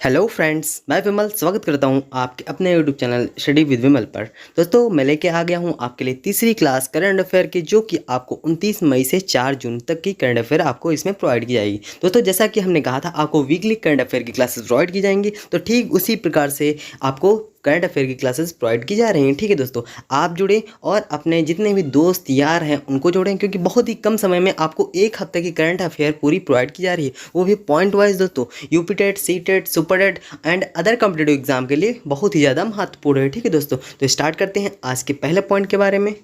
Hello friends, मैं विमल स्वागत करता हूं आपके अपने यूट्यूब चैनल स्टडी विद विमल पर। दोस्तों, मैं लेके आ गया हूं आपके लिए तीसरी क्लास करंट अफेयर की, जो कि आपको 29 मई से 4 जून तक की करंट अफेयर आपको इसमें प्रोवाइड की जाएगी। दोस्तों, जैसा कि हमने कहा था आपको वीकली करंट अफेयर की क्लासेस प्रोवाइड की जाएंगी, तो ठीक उसी प्रकार से आपको करंट अफेयर की क्लासेस प्रोवाइड की जा रही हैं। ठीक है दोस्तों, आप जुड़ें और अपने जितने भी दोस्त यार हैं उनको जोड़ें, क्योंकि बहुत ही कम समय में आपको एक हफ्ते की करंट अफेयर पूरी प्रोवाइड की जा रही है, वो भी पॉइंट वाइज। दोस्तों, UP TET, C TET, super TET and other competitive exam के लिए बहुत ही ज़्यादा महत्वपूर्ण है। ठीक है दोस्तों, तो स्टार्ट करते हैं आज के पहले पॉइंट के बारे में।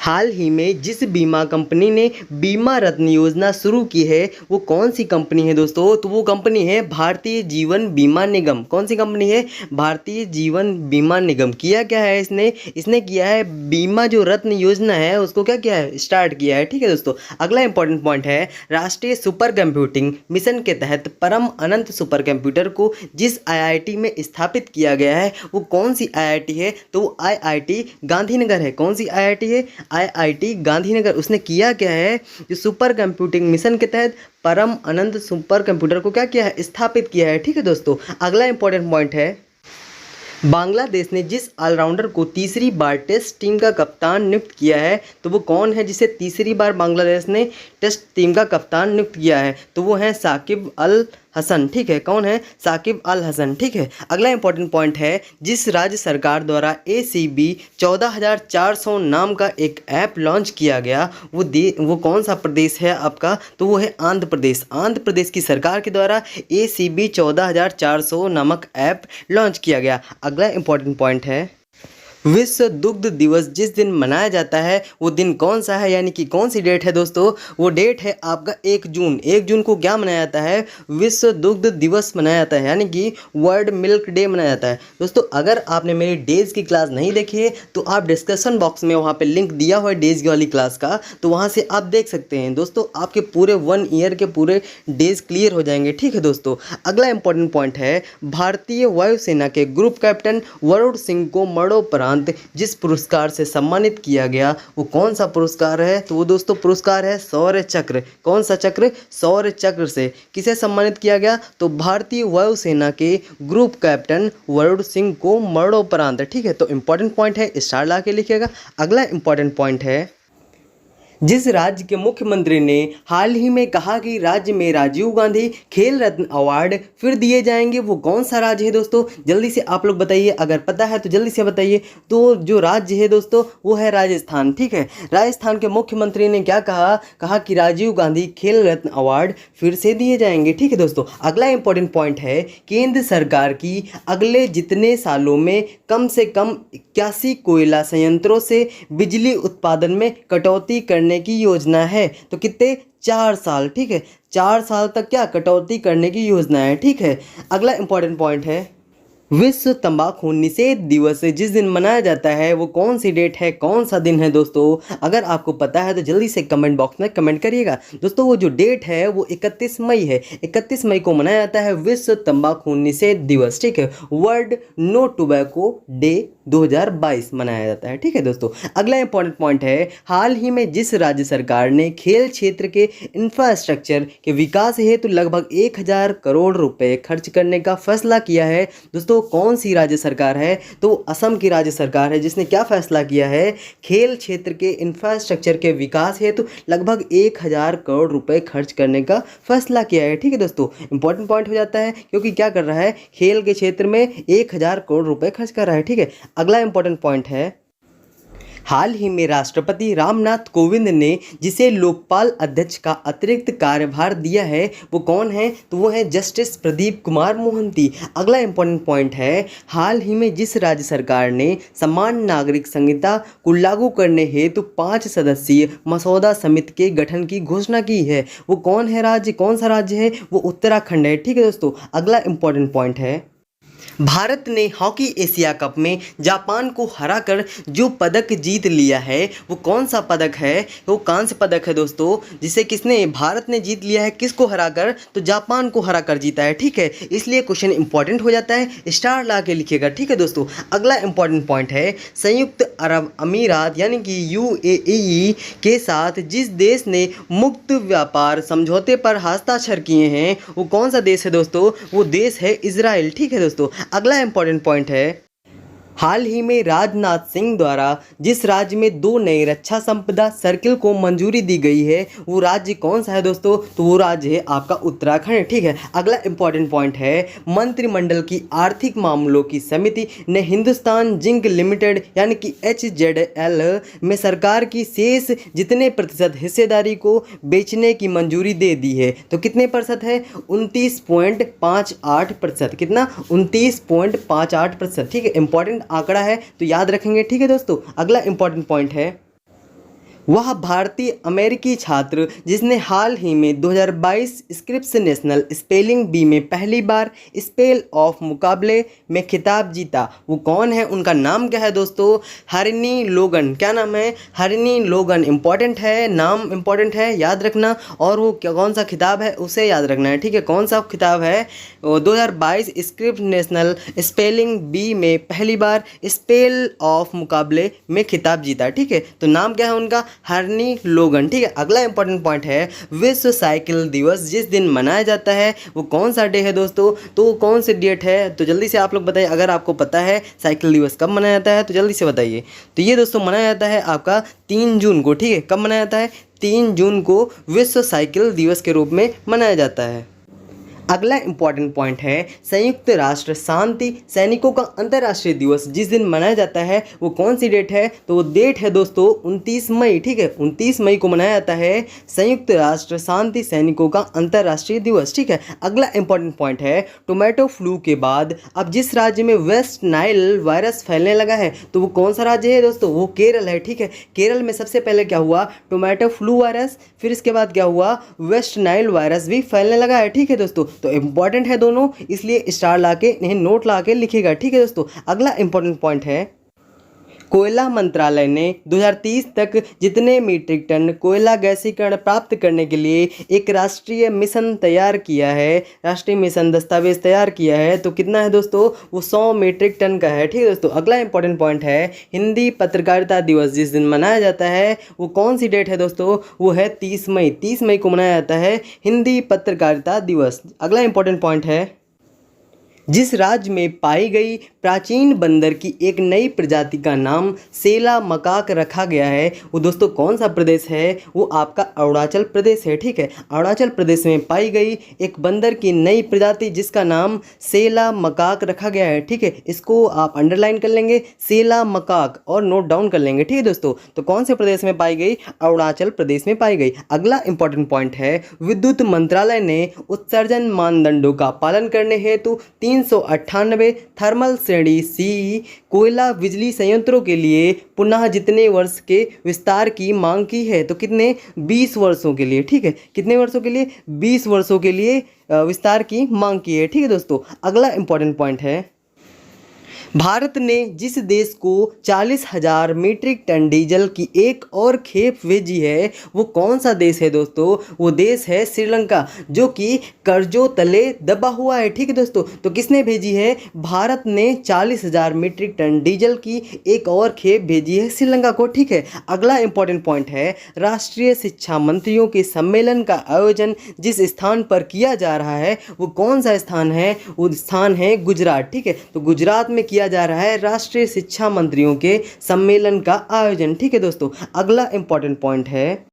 हाल ही में जिस बीमा कंपनी ने बीमा रत्न योजना शुरू की है वो कौन सी कंपनी है दोस्तों? तो वो कंपनी है भारतीय जीवन बीमा निगम। कौन सी कंपनी है? भारतीय जीवन बीमा निगम। किया क्या है इसने किया है बीमा जो रत्न योजना है उसको क्या किया है? स्टार्ट किया है। ठीक है दोस्तों, अगला इंपॉर्टेंट पॉइंट है राष्ट्रीय सुपर कंप्यूटिंग मिशन के तहत परम अनंत सुपर कंप्यूटर को जिस आईआईटी में स्थापित किया गया है वो कौन सी आईआईटी है? तो वो आईआईटी गांधीनगर है। कौन सी आईआईटी है? आईआईटी गांधीनगर। उसने किया क्या है? जो सुपर कंप्यूटिंग मिशन के तहत परम अनंत सुपर कंप्यूटर को क्या किया है? स्थापित किया है। ठीक है दोस्तों, अगला इंपॉर्टेंट पॉइंट है बांग्लादेश ने जिस ऑलराउंडर को तीसरी बार टेस्ट टीम का कप्तान नियुक्त किया है तो वो कौन है जिसे तीसरी बार बांग्लादेश ने टेस्ट टीम का कप्तान नियुक्त किया है? तो वो है साकिब अल हसन। ठीक है, कौन है? साकिब अल हसन। ठीक है, अगला इंपॉर्टेंट पॉइंट है जिस राज्य सरकार द्वारा ACB 14,400 नाम का एक ऐप लॉन्च किया गया वो कौन सा प्रदेश है आपका? तो वो है आंध्र प्रदेश। आंध्र प्रदेश की सरकार के द्वारा ACB 14,400 नामक ऐप लॉन्च किया गया। अगला इंपॉर्टेंट पॉइंट है विश्व दुग्ध दिवस जिस दिन मनाया जाता है वो दिन कौन सा है, यानी कि कौन सी डेट है दोस्तों? वो डेट है आपका 1 जून। 1 जून को क्या मनाया जाता है? विश्व दुग्ध दिवस मनाया जाता है, यानी कि वर्ल्ड मिल्क डे मनाया जाता है। दोस्तों, अगर आपने मेरी डेज की क्लास नहीं देखी है तो आप डिस्क्रिप्शन बॉक्स में वहाँ पे लिंक दिया हुआ है डेज वाली क्लास का, तो वहाँ से आप देख सकते हैं। दोस्तों, आपके पूरे 1 ईयर के पूरे डेज क्लियर हो जाएंगे। ठीक है दोस्तों, अगला इंपॉर्टेंट पॉइंट है भारतीय वायुसेना के ग्रुप कैप्टन वरुण सिंह को मरणोपरांत जिस पुरस्कार से सम्मानित किया गया वो कौन सा पुरस्कार है? तो वो दोस्तों पुरस्कार है शौर्य चक्र। कौन सा चक्र? शौर्य चक्र से किसे सम्मानित किया गया? तो भारतीय वायुसेना के ग्रुप कैप्टन वरुण सिंह को मरणोपरांत। ठीक है, तो इंपॉर्टेंट पॉइंट है, स्टार ला के लिखिएगा। अगला इंपॉर्टेंट पॉइंट है जिस राज्य के मुख्यमंत्री ने हाल ही में कहा कि राज्य में राजीव गांधी खेल रत्न अवार्ड फिर दिए जाएंगे वो कौन सा राज्य है दोस्तों? जल्दी से आप लोग बताइए, अगर पता है तो जल्दी से बताइए। तो जो राज्य है दोस्तों वो है राजस्थान। ठीक है, राजस्थान के मुख्यमंत्री ने क्या कहा कि राजीव गांधी खेल रत्न अवार्ड फिर से दिए जाएंगे। ठीक है दोस्तों, अगला इंपॉर्टेंट पॉइंट है केंद्र सरकार की अगले जितने सालों में कम से कम 81 कोयला संयंत्रों से बिजली उत्पादन में कटौती करने की योजना है। तो कितने? 4 साल। ठीक है, 4 साल तक क्या कटौती करने की योजना है। ठीक है, अगला इंपॉर्टेंट पॉइंट है विश्व तंबाकू निषेध दिवस जिस दिन मनाया जाता है वो कौन सी डेट है, कौन सा दिन है दोस्तों? अगर आपको पता है तो जल्दी से कमेंट बॉक्स में कमेंट करिएगा। दोस्तों, वो जो डेट है वो 31 मई है। 31 मई को मनाया जाता है विश्व तंबाकू निषेध दिवस। ठीक है, वर्ल्ड नो टोबैको डे 2022 मनाया जाता है। ठीक है दोस्तों, अगला इंपॉर्टेंट पॉइंट है हाल ही में जिस राज्य सरकार ने खेल क्षेत्र के इंफ्रास्ट्रक्चर के विकास हेतु लगभग 1000 करोड़ रुपए खर्च करने का फैसला किया है दोस्तों, कौन सी राज्य सरकार है? तो असम की राज्य सरकार है जिसने क्या फैसला किया है? खेल क्षेत्र के इंफ्रास्ट्रक्चर के विकास हेतु लगभग 1000 करोड़ रुपए खर्च करने का फैसला किया है। ठीक है दोस्तों, इंपॉर्टेंट पॉइंट हो जाता है क्योंकि क्या कर रहा है? खेल के क्षेत्र में 1000 करोड़ रुपए खर्च कर रहा है। ठीक है, अगला इंपॉर्टेंट पॉइंट है हाल ही में राष्ट्रपति रामनाथ कोविंद ने जिसे लोकपाल अध्यक्ष का अतिरिक्त कार्यभार दिया है वो कौन है? तो वो है जस्टिस प्रदीप कुमार मोहंती। अगला इंपॉर्टेंट पॉइंट है हाल ही में जिस राज्य सरकार ने समान नागरिक संहिता को लागू करने हेतु 5 सदस्यीय मसौदा समिति के गठन की घोषणा की है वो कौन है राज्य? कौन सा राज्य है? वो उत्तराखंड है। ठीक है दोस्तों, अगला इंपॉर्टेंट पॉइंट है भारत ने हॉकी एशिया कप में जापान को हराकर जो पदक जीत लिया है वो कौन सा पदक है? वो कांस्य पदक है दोस्तों, जिसे किसने भारत ने जीत लिया है, किसको हराकर? तो जापान को हराकर जीता है। ठीक है, इसलिए क्वेश्चन इंपॉर्टेंट हो जाता है, स्टार ला के लिखिएगा। ठीक है दोस्तों, अगला इंपॉर्टेंट पॉइंट है संयुक्त अरब अमीरात यानी कि यूएई के साथ जिस देश ने मुक्त व्यापार समझौते पर हस्ताक्षर किए हैं वो कौन सा देश है दोस्तों? वो देश है इजराइल। ठीक है दोस्तों, अगला इंपॉर्टेंट पॉइंट है हाल ही में राजनाथ सिंह द्वारा जिस राज्य में 2 नए रक्षा संपदा सर्किल को मंजूरी दी गई है वो राज्य कौन सा है दोस्तों? तो वो राज्य है आपका उत्तराखंड। ठीक है, अगला इंपॉर्टेंट पॉइंट है मंत्रिमंडल की आर्थिक मामलों की समिति ने हिंदुस्तान जिंक लिमिटेड यानी कि HZL में सरकार की शेष जितने प्रतिशत हिस्सेदारी को बेचने की मंजूरी दे दी है। तो कितने प्रतिशत है? 29.58%। कितना? 29.58%। ठीक है, इंपॉर्टेंट आंकड़ा है तो याद रखेंगे। ठीक है दोस्तों, अगला इंपॉर्टेंट पॉइंट है वह भारतीय अमेरिकी छात्र जिसने हाल ही में 2022 स्क्रिप्स नेशनल स्पेलिंग बी में पहली बार स्पेल ऑफ मुकाबले में खिताब जीता, वो कौन है? उनका नाम क्या है दोस्तों? हरिनी लोगन। क्या नाम है? हरिनी लोगन। इंपॉर्टेंट है, नाम इंपॉर्टेंट है, याद रखना। और वो कौन सा खिताब है उसे याद रखना है। ठीक है, कौन सा खिताब है? 2022 स्क्रिप्स नेशनल स्पेलिंग बी में पहली बार स्पेल ऑफ मुकाबले में खिताब जीता। ठीक है, तो नाम क्या है उनका? हरनी लोगन। ठीक है, अगला इंपॉर्टेंट पॉइंट है विश्व साइकिल दिवस जिस दिन मनाया जाता है वो कौन सा डे है दोस्तों? तो कौन सी डेट है? तो जल्दी से आप लोग बताइए, अगर आपको पता है साइकिल दिवस कब मनाया जाता है तो जल्दी से बताइए। तो ये दोस्तों मनाया जाता है आपका 3 जून को। ठीक है, कब मनाया जाता है? 3 जून को विश्व साइकिल दिवस के रूप में मनाया जाता है। अगला इंपॉर्टेंट पॉइंट है संयुक्त राष्ट्र शांति सैनिकों का अंतर्राष्ट्रीय दिवस जिस दिन मनाया जाता है वो कौन सी डेट है? तो वो डेट है दोस्तों 29 मई। ठीक है, 29 मई को मनाया जाता है संयुक्त राष्ट्र शांति सैनिकों का अंतर्राष्ट्रीय दिवस। ठीक है, अगला इंपॉर्टेंट पॉइंट है टोमेटो फ्लू के बाद अब जिस राज्य में वेस्ट नाइल वायरस फैलने लगा है तो वो कौन सा राज्य है दोस्तों? वो केरल है। ठीक है, केरल में सबसे पहले क्या हुआ? टोमेटो फ्लू वायरस, फिर इसके बाद क्या हुआ? वेस्ट नाइल वायरस भी फैलने लगा है। ठीक है दोस्तों, तो इंपॉर्टेंट है दोनों, इसलिए स्टार लाके इन्हें नोट लाके लिखिएगा। ठीक है दोस्तों, अगला इंपॉर्टेंट पॉइंट है कोयला मंत्रालय ने 2030 तक जितने मीट्रिक टन कोयला गैसीकरण प्राप्त करने के लिए एक राष्ट्रीय मिशन तैयार किया है, राष्ट्रीय मिशन दस्तावेज तैयार किया है। तो कितना है दोस्तों? वो 100 मीट्रिक टन का है। ठीक है दोस्तों, अगला इंपॉर्टेंट पॉइंट है हिंदी पत्रकारिता दिवस जिस दिन मनाया जाता है वो कौन सी डेट है दोस्तों? वो है 30 मई। 30 मई को मनाया जाता है हिंदी पत्रकारिता दिवस। अगला इंपॉर्टेंट पॉइंट है जिस राज्य में पाई गई प्राचीन बंदर की एक नई प्रजाति का नाम सेला मकाक रखा गया है वो दोस्तों कौन सा प्रदेश है? वो आपका अरुणाचल प्रदेश है। ठीक है, अरुणाचल प्रदेश में पाई गई एक बंदर की नई प्रजाति जिसका नाम सेला मकाक रखा गया है। ठीक है, इसको आप अंडरलाइन कर लेंगे, सेला मकाक, और नोट डाउन कर लेंगे। ठीक है दोस्तों, तो कौन से प्रदेश में पाई गई? अरुणाचल प्रदेश में पाई गई। अगला इंपॉर्टेंट पॉइंट है विद्युत मंत्रालय ने उत्सर्जन मानदंडों का पालन करने हेतु 398 थर्मल श्रेणी सी कोयला बिजली संयंत्रों के लिए पुनः जितने वर्ष के विस्तार की मांग की है? तो कितने? 20 वर्षों के लिए। ठीक है, कितने वर्षों के लिए? 20 वर्षों के लिए विस्तार की मांग की है। ठीक है दोस्तों, अगला इंपॉर्टेंट पॉइंट है भारत ने जिस देश को 40,000 मीट्रिक टन डीजल की एक और खेप भेजी है वो कौन सा देश है दोस्तों? वो देश है श्रीलंका, जो कि कर्जों तले दबा हुआ है। ठीक है दोस्तों, तो किसने भेजी है? भारत ने 40,000 मीट्रिक टन डीजल की एक और खेप भेजी है श्रीलंका को। ठीक है, अगला इंपॉर्टेंट पॉइंट है राष्ट्रीय शिक्षा मंत्रियों के सम्मेलन का आयोजन जिस स्थान पर किया जा रहा है वो कौन सा स्थान है? वो स्थान है गुजरात। ठीक है, तो गुजरात में किया जा रहा है राष्ट्रीय शिक्षा मंत्रियों के सम्मेलन का आयोजन। ठीक है दोस्तों, अगला इंपॉर्टेंट पॉइंट है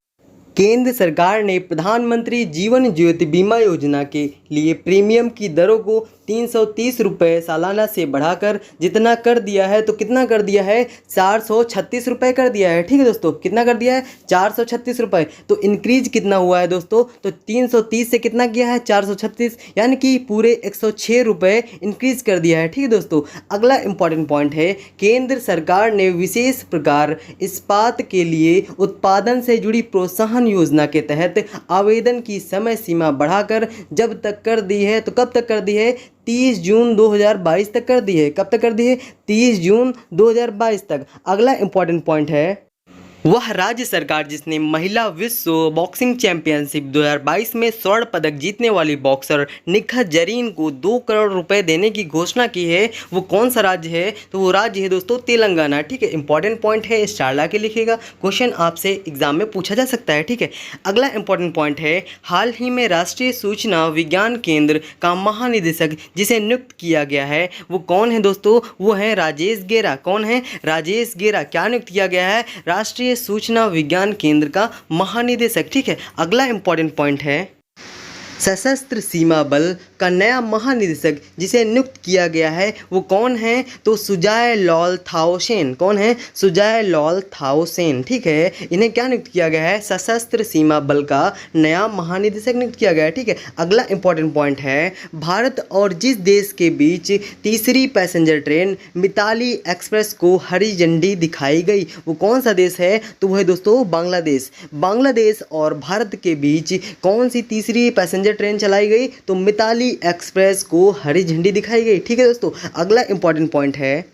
केंद्र सरकार ने प्रधानमंत्री जीवन ज्योति बीमा योजना के लिए प्रीमियम की दरों को 330 रुपये सालाना से बढ़ाकर जितना कर दिया है। तो कितना कर दिया है? 436 रुपये कर दिया है। ठीक है दोस्तों, कितना कर दिया है? 436 रुपये। तो इंक्रीज कितना हुआ है दोस्तों? तो 330 से कितना किया है? 436, यानी कि पूरे 106 रुपये इंक्रीज कर दिया है। ठीक है दोस्तों, अगला इंपॉर्टेंट पॉइंट है केंद्र सरकार ने विशेष प्रकार इस्पात के लिए उत्पादन से जुड़ी प्रोत्साहन पेंशन योजना के तहत आवेदन की समय सीमा बढ़ाकर जब तक कर दी है, तो कब तक कर दी है? 30 जून 2022 तक कर दी है। कब तक कर दी है? 30 जून 2022 तक। अगला इंपॉर्टेंट पॉइंट है, वह राज्य सरकार जिसने महिला विश्व बॉक्सिंग चैंपियनशिप 2022 में स्वर्ण पदक जीतने वाली बॉक्सर निखत जरीन को 2 करोड़ रुपए देने की घोषणा की है, वो कौन सा राज्य है? तो वो राज्य है दोस्तों तेलंगाना। ठीक है, इंपॉर्टेंट पॉइंट है, स्टार ला के लिखिएगा, क्वेश्चन आपसे एग्जाम में पूछा जा सकता है। ठीक है, अगला इंपॉर्टेंट पॉइंट है, हाल ही में राष्ट्रीय सूचना विज्ञान केंद्र का महानिदेशक जिसे नियुक्त किया गया है वो कौन है दोस्तों? वो है राजेश गेरा। कौन है? राजेश गेरा। क्या नियुक्त किया गया है? राष्ट्रीय सूचना विज्ञान केंद्र का महानिदेशक। ठीक है, अगला इंपॉर्टेंट पॉइंट है, सशस्त्र सीमा बल का नया महानिदेशक जिसे नियुक्त किया गया है वो कौन है? तो सुजाय लॉल थाओसेन। कौन है? सुजाय लॉल थाओसेन। ठीक है, इन्हें क्या नियुक्त किया गया है? सशस्त्र सीमा बल का नया महानिदेशक नियुक्त किया गया है। ठीक है, अगला इंपॉर्टेंट पॉइंट है, भारत और जिस देश के बीच तीसरी पैसेंजर ट्रेन मिताली एक्सप्रेस को हरी झंडी दिखाई गई वो कौन सा देश है? तो वह है दोस्तों बांग्लादेश। बांग्लादेश और भारत के बीच कौन सी तीसरी पैसेंजर ट्रेन चलाई गई? तो मिताली एक्सप्रेस को हरी झंडी दिखाई गई। ठीक है दोस्तों, अगला इंपॉर्टेंट पॉइंट है,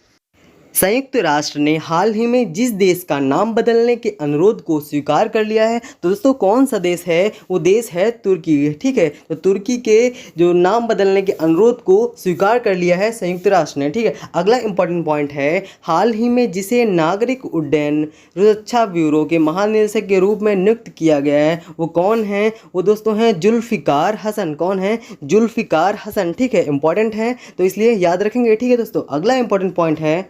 संयुक्त राष्ट्र ने हाल ही में जिस देश का नाम बदलने के अनुरोध को स्वीकार कर लिया है, तो दोस्तों कौन सा देश है? वो देश है तुर्की। ठीक है, तो तुर्की के जो नाम बदलने के अनुरोध को स्वीकार कर लिया है संयुक्त राष्ट्र ने। ठीक है, अगला इंपॉर्टेंट पॉइंट है, हाल ही में जिसे नागरिक उड्डयन सुरक्षा ब्यूरो के महानिदेशक के रूप में नियुक्त किया गया है वो कौन है? वो दोस्तों हैं जुल्फिकार हसन। कौन है? जुल्फिकार हसन। ठीक है, इंपॉर्टेंट है तो इसलिए याद रखेंगे। ठीक है दोस्तों, अगला इंपॉर्टेंट पॉइंट है,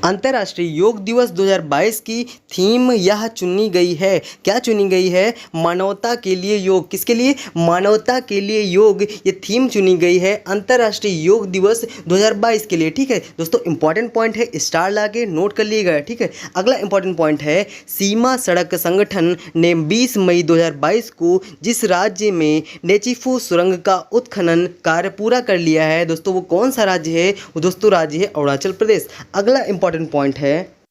अंतर्राष्ट्रीय योग दिवस 2022 की थीम यह चुनी गई है। क्या चुनी गई है? मानवता के लिए योग। किसके लिए? मानवता के लिए योग, ये थीम चुनी गई है अंतर्राष्ट्रीय योग दिवस 2022 के लिए। ठीक है दोस्तों, इंपॉर्टेंट पॉइंट है, स्टार लाके नोट कर लिएगा। ठीक है, अगला इंपॉर्टेंट पॉइंट है, सीमा सड़क संगठन ने 20 मई 2022 को जिस राज्य में नेचीफू सुरंग का उत्खनन कार्य पूरा कर लिया है दोस्तों वो कौन सा राज्य है? वो दोस्तों राज्य है अरुणाचल प्रदेश। अगला इंपॉर्टेंट पॉइंट है,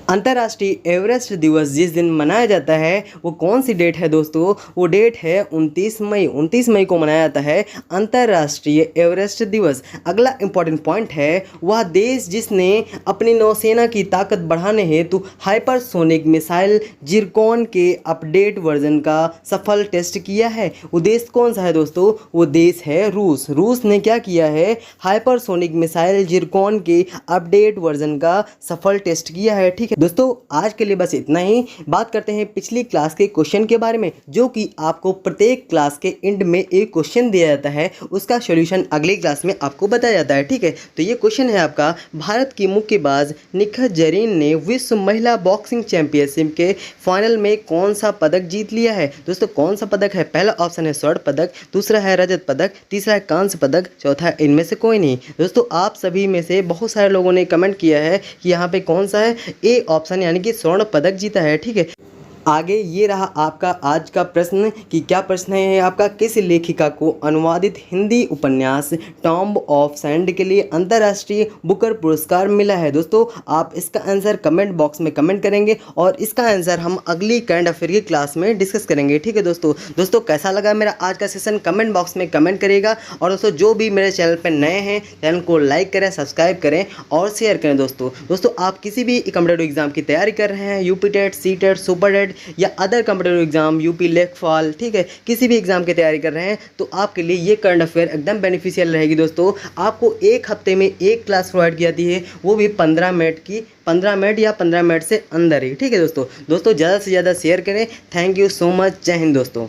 अंतर्राष्ट्रीय एवरेस्ट दिवस जिस दिन मनाया जाता है वो कौन सी डेट है दोस्तों? वो डेट है 29 मई। 29 मई को मनाया जाता है अंतर्राष्ट्रीय एवरेस्ट दिवस। अगला इंपॉर्टेंट पॉइंट है, वह देश जिसने अपनी नौसेना की ताकत बढ़ाने हेतु हाइपरसोनिक मिसाइल जिरकॉन के अपडेट वर्जन का सफल टेस्ट किया है वो देश कौन सा है दोस्तों? वो देश है रूस। रूस ने क्या किया है? हाइपरसोनिक मिसाइल जिरकॉन के अपडेट वर्जन का सफल टेस्ट किया है। ठीक है दोस्तों, आज के लिए बस इतना ही। बात करते हैं पिछली क्लास के क्वेश्चन के बारे में, जो कि आपको प्रत्येक क्लास के एंड में एक क्वेश्चन दिया जाता है, उसका सॉल्यूशन अगली क्लास में आपको बताया जाता है। ठीक है, तो ये क्वेश्चन है आपका, भारत की मुक्केबाज निखत जरीन ने विश्व महिला बॉक्सिंग चैंपियनशिप के फाइनल में कौन सा पदक जीत लिया है? दोस्तों कौन सा पदक है? पहला ऑप्शन है स्वर्ण पदक, दूसरा है रजत पदक, तीसरा है कांस्य पदक, चौथा है इनमें से कोई नहीं। दोस्तों आप सभी में से बहुत सारे लोगों ने कमेंट किया है कि यहाँ पे कौन सा है, ए ऑप्शन यानी कि स्वर्ण पदक जीता है। ठीक है, आगे ये रहा आपका आज का प्रश्न कि क्या प्रश्न है आपका, किस लेखिका को अनुवादित हिंदी उपन्यास टॉम्ब ऑफ सैंड के लिए अंतर्राष्ट्रीय बुकर पुरस्कार मिला है? दोस्तों आप इसका आंसर कमेंट बॉक्स में कमेंट करेंगे और इसका आंसर हम अगली करंट अफेयर की क्लास में डिस्कस करेंगे। ठीक है दोस्तों कैसा लगा मेरा आज का सेशन कमेंट बॉक्स में कमेंट करिएगा। और दोस्तों जो भी मेरे चैनल पर नए हैं चैनल को लाइक करें, सब्सक्राइब करें और शेयर करें। दोस्तों आप किसी भी कॉम्पिटिटिव एग्जाम की तैयारी कर रहे हैं, UP TET, C TET, super TET या अदर कॉम्पिटिटिव एग्जाम, यूपी लेखपाल, ठीक है, किसी भी एग्जाम की तैयारी कर रहे हैं तो आपके लिए ये करंट अफेयर एकदम बेनिफिशियल रहेगी। दोस्तों आपको एक हफ्ते में एक क्लास प्रोवाइड की जाती है, वो भी 15 मिनट की, 15 मिनट या 15 मिनट से अंदर ही। ठीक है दोस्तों ज़्यादा से ज़्यादा शेयर करें। Thank you so much. जय हिंद दोस्तों।